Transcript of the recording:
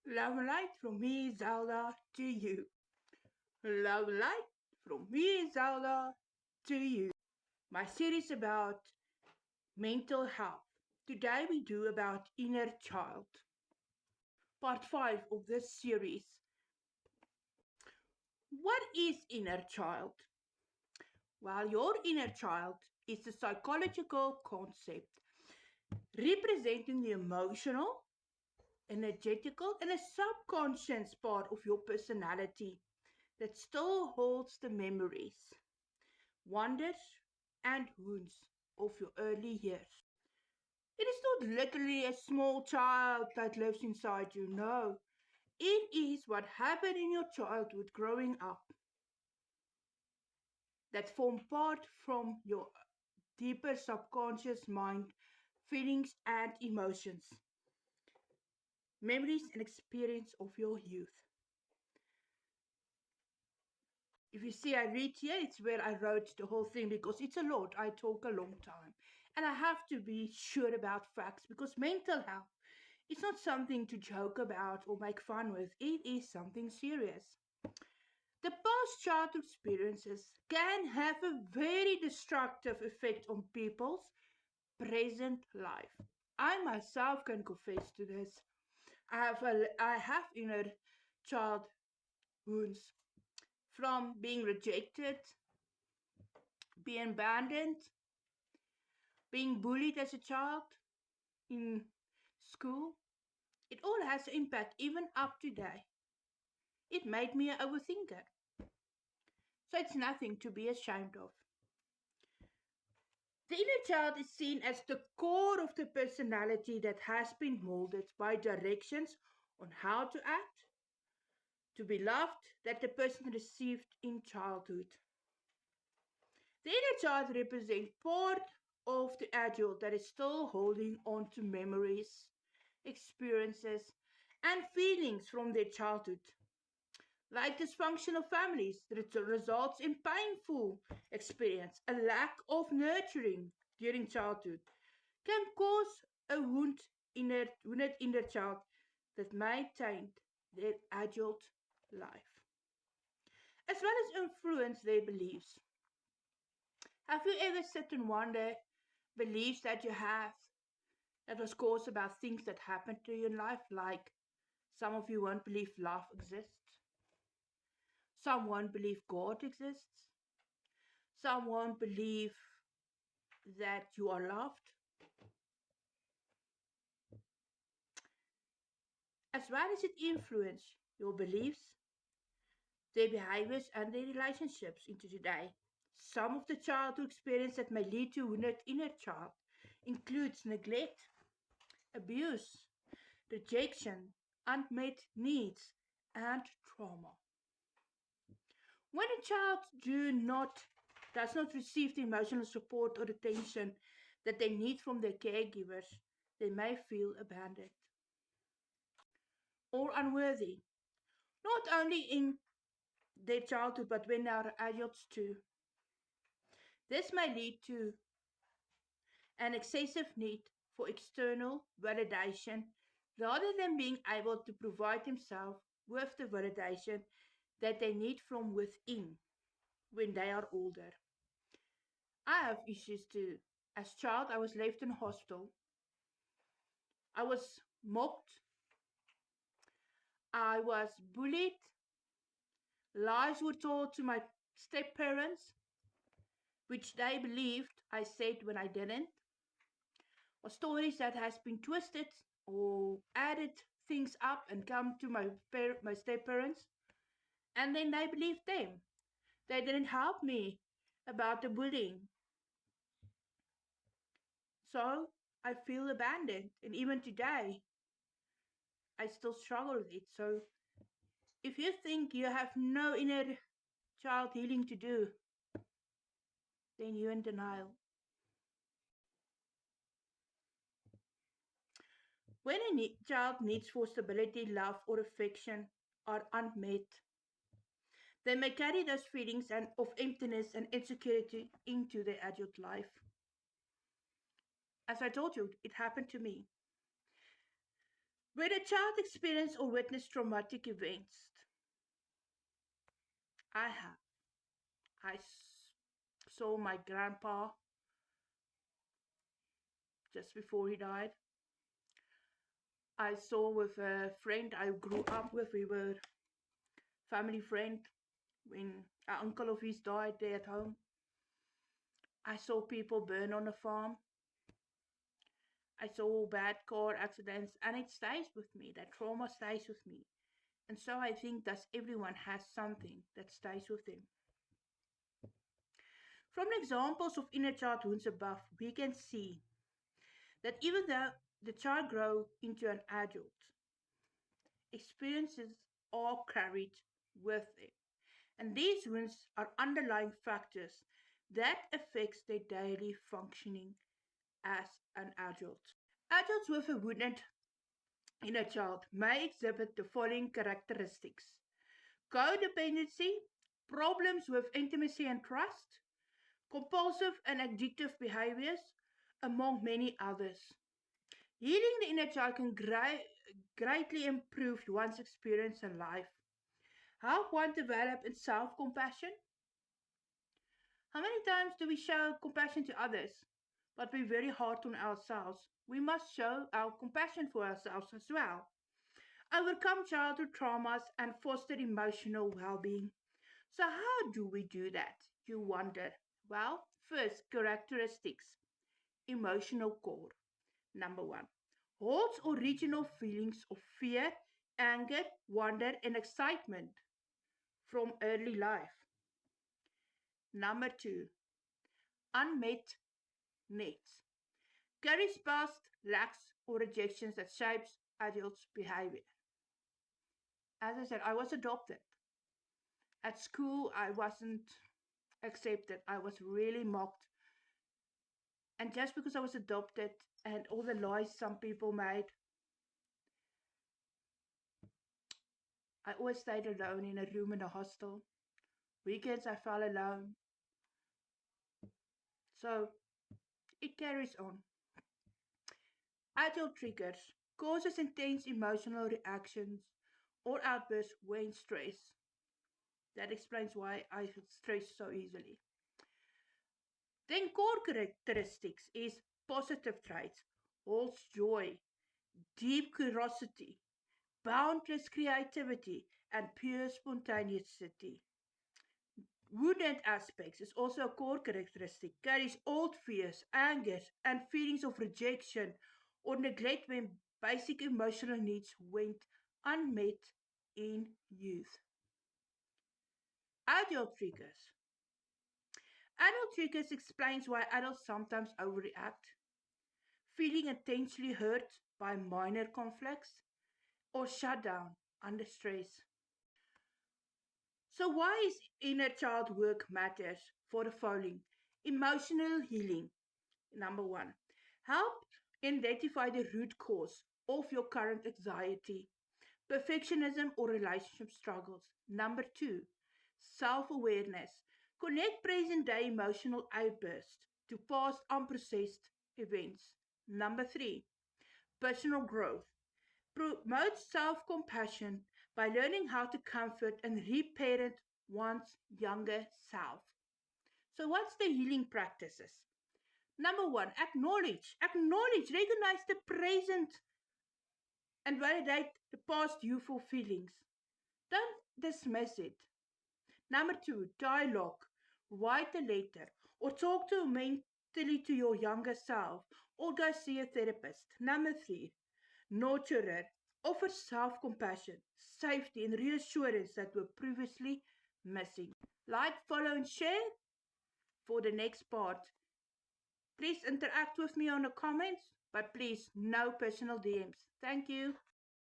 Love and light from me, Zelda, to you. Love and light from me, Zelda, to you. My series about mental health. Today we do about inner child. Part 5 of this series. What is inner child? Well, your inner child is a psychological concept representing the emotional, energetical, and a subconscious part of your personality that still holds the memories, wonders, and wounds of your early years. It is not literally a small child that lives inside you, no. It is what happened in your childhood growing up that form part from your deeper subconscious mind, feelings and emotions, memories and experience of your youth. If you see, I read here, it's where I wrote the whole thing because it's a lot. I talk a long time. And I have to be sure about facts because mental health is not something to joke about or make fun with. It is something serious. The past childhood experiences can have a very destructive effect on people's present life. I myself can confess to this. I have inner child wounds from being rejected, being abandoned, being bullied as a child in school. It all has impact even up to today. It made me an overthinker. So it's nothing to be ashamed of. The inner child is seen as the core of the personality that has been molded by directions on how to act, to be loved that the person received in childhood. The inner child represents part of the adult that is still holding on to memories, experiences, and feelings from their childhood. Like dysfunctional families that results in painful experience, a lack of nurturing during childhood can cause a wounded inner child that may taint their adult life, as well as influence their beliefs. Have you ever sit and wonder beliefs that you have that was caused about things that happened to you in life? Like some of you won't believe love exists, some won't believe God exists, some won't believe that you are loved, as well as it influence your beliefs, their behaviors, and their relationships into today. Some of the childhood experience that may lead to wounded inner child includes neglect, abuse, rejection, unmet needs, and trauma. When a child does not receive the emotional support or attention that they need from their caregivers, they may feel abandoned or unworthy, not only in their childhood but when they are adults too. This may lead to an excessive need for external validation rather than being able to provide themselves with the validation that they need from within when they are older. I have issues too. As a child, I was left in hospital. I was mocked. I was bullied. Lies were told to my step parents, which they believed I said when I didn't. Or stories that has been twisted or added things up and come to my step parents, and then they believed them. They didn't help me about the bullying, so I feel abandoned. And even today, I still struggle with it. So if you think you have no inner child healing to do, then you're in denial. When a child needs for stability, love, or affection are unmet, they may carry those feelings of emptiness and insecurity into their adult life. As I told you, it happened to me. When a child experiences or witness traumatic events, I have. Saw my grandpa just before he died. I saw with a friend I grew up with. We were family friend when an uncle of his died there at home. I saw people burn on the farm. I saw bad car accidents, and it stays with me. That trauma stays with me. And so I think that everyone has something that stays with them. From the examples of inner child wounds above, we can see that even though the child grows into an adult, experiences are carried with them. And these wounds are underlying factors that affects their daily functioning as an adult. Adults with a wounded inner child may exhibit the following characteristics: codependency, problems with intimacy and trust, compulsive and addictive behaviors, among many others. Healing the inner child can greatly improve one's experience in life, help one develop in self compassion. How many times do we show compassion to others, but we're very hard on ourselves? We must show our compassion for ourselves as well. Overcome childhood traumas and foster emotional well being. So, how do we do that? You wonder. Well, first, characteristics: emotional core. Number one, holds original feelings of fear, anger, wonder, and excitement from early life. Number two, unmet needs. Carries past lacks or rejections that shapes adults' behavior. As I said, I was adopted. At school, I wasn't accepted. I was really mocked. And just because I was adopted and all the lies some people made, I always stayed alone in a room in a hostel. Weekends, I felt alone. So it carries on. Adult triggers causes intense emotional reactions or outbursts when stressed. That explains why I stress so easily. Then core characteristics is positive traits, holds joy, deep curiosity, boundless creativity, and pure spontaneity. Wounded aspects is also a core characteristic, carries old fears, angers, and feelings of rejection or neglect when basic emotional needs went unmet in youth. Adult triggers. Adult triggers explains why adults sometimes overreact, feeling intensely hurt by minor conflicts or shut down under stress. So why is inner child work matters for the following? Emotional healing. Number one, help identify the root cause of your current anxiety, perfectionism, or relationship struggles. Number two, self awareness. Connect present day emotional outbursts to past unprocessed events. Number three, personal growth. Promote self compassion by learning how to comfort and reparent one's younger self. So, what's the healing practices? Number one, recognize the present and validate the past youthful feelings. Don't dismiss it. Number two, dialogue. Write a letter or talk to mentally to your younger self or go see a therapist. Number three, nurturer. Offer self compassion, safety, and reassurance that were previously missing. Like, follow, and share for the next part. Please interact with me on the comments, but please, no personal DMs. Thank you.